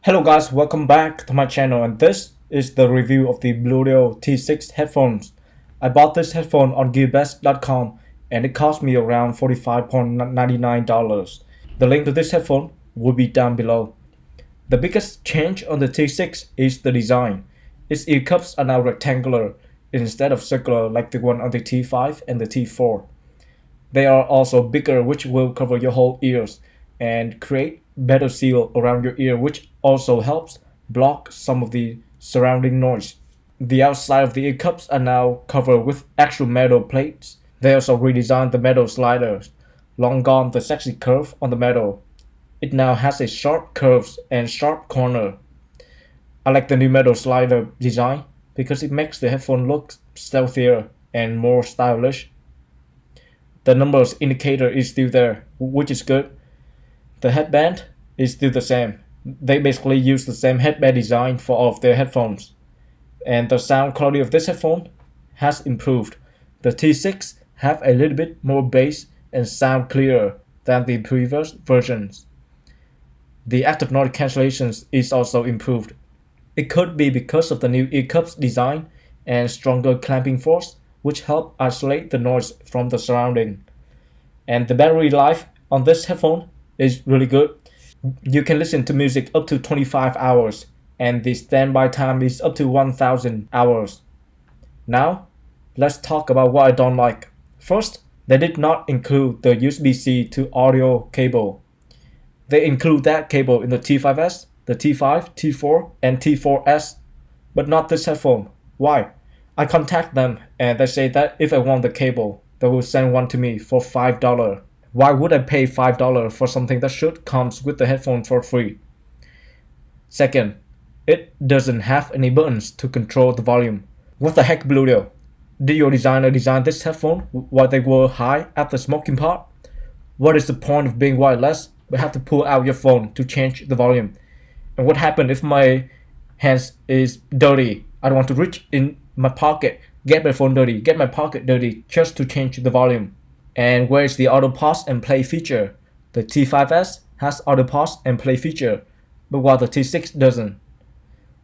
Hello guys, welcome back to my channel, and this is the review of the Bluedio T6 headphones. I bought this headphone on gearbest.com and it cost me around $45.99. The link to this headphone will be down below. The biggest change on the T6 is the design. Its ear cups are now rectangular instead of circular like the one on the T5 and the T4. They are also bigger, which will cover your whole ears and create better seal around your ear, which also helps block some of the surrounding noise. The outside of the ear cups are now covered with actual metal plates. They also redesigned the metal sliders, long gone the sexy curve on the metal. It now has a sharp curves and sharp corner. I like the new metal slider design because it makes the headphone look stealthier and more stylish. The numbers indicator is still there, which is good. The headband is still the same. They basically use the same headband design for all of their headphones. And the sound quality of this headphone has improved. The T6 have a little bit more bass and sound clearer than the previous versions. The active noise cancellation is also improved. It could be because of the new ear cups design and stronger clamping force, which help isolate the noise from the surrounding. And the battery life on this headphone is really good. You can listen to music up to 25 hours and the standby time is up to 1000 hours. Now, let's talk about what I don't like. First, they did not include the USB-C to audio cable. They include that cable in the T5S, the T5, T4, and T4S, but not this headphone. Why? I contact them and they say that if I want the cable, they will send one to me for $5. Why would I pay $5 for something that should comes with the headphone for free? Second, it doesn't have any buttons to control the volume. What the heck, Bluedio? Did your designer design this headphone while they were high at the smoking pot? What is the point of being wireless but have to pull out your phone to change the volume? And what happens if my hands is dirty? I don't want to reach in my pocket, get my phone dirty, get my pocket dirty just to change the volume. And where is the auto pause and play feature? The T5S has auto pause and play feature, but while the T6 doesn't.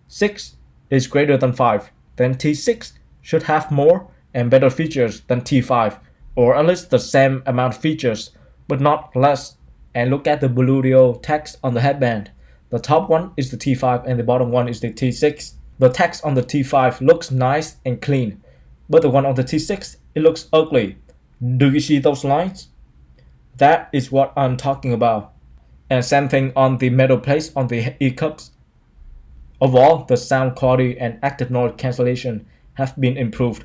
6 is greater than 5, then T6 should have more and better features than T5, or at least the same amount of features, but not less. And look at the Bluedio text on the headband. The top one is the T5 and the bottom one is the T6. The text on the T5 looks nice and clean, but the one on the T6, it looks ugly. Do you see those lines? That is what I'm talking about. And same thing on the metal plates on the ear cups. Overall, the sound quality and active noise cancellation have been improved,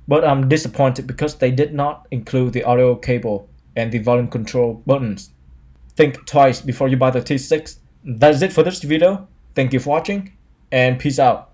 but I'm disappointed because they did not include the audio cable and the volume control buttons. Think twice before you buy the T6. That's it for this video. Thank you for watching and peace out.